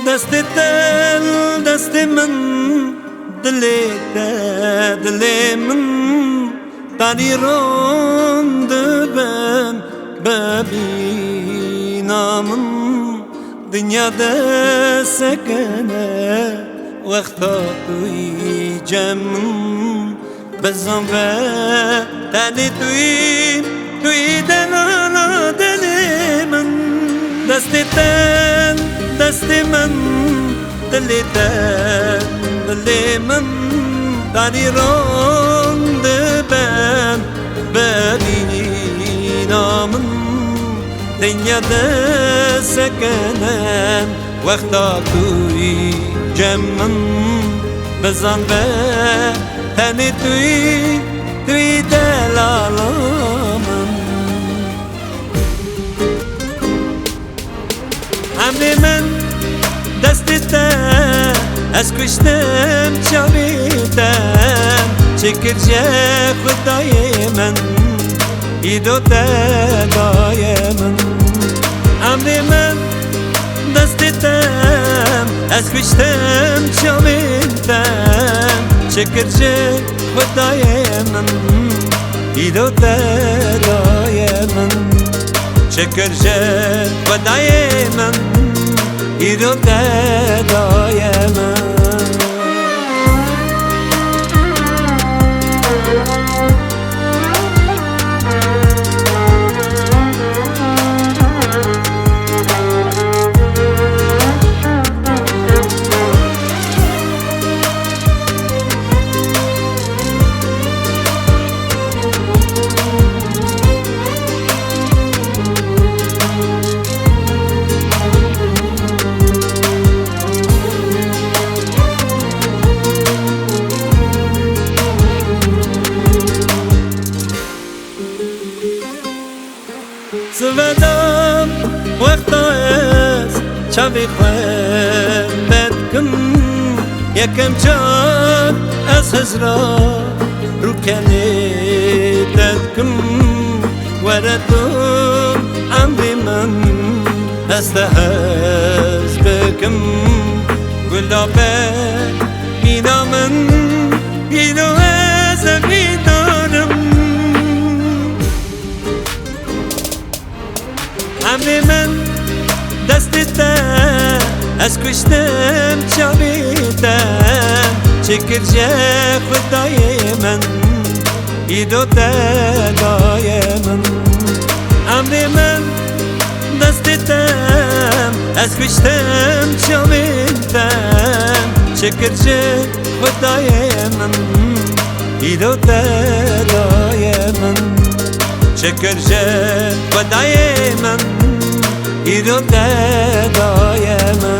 دستی دل دستی من دلی من داری روند ben ببینامم دنیا سکنه وقتا توی جمم بزن و تنی توی دلانا دلی من دستی دل دستی من دلی من داری روند ben ببینامم دنیا سکنه وقتا توی جمم بزن و تنی توی دلالامم امری من دستیتم از کشتم چاویتم چکرجه خدای من ایدو تدای من امری من دستیتم از کشتم چاویتم چکرجه خدای من ایدو تدای من چکرجه خدای من ایدو تدای من سودام وقتا از چاوی خواه بدکم یکم جان از هزرا رو کنی ددکم وردم امری من از دهز بکم گلابه بینا من بیدو از بیدارم امری من دستیتم از کشتم چاویتم چکرجه خدای من ایدو تدای من امری من دستیتم از کشتم چاویتم چکرجه خدای من ایدو تدای من چکرجه خدای من ایدو تدای من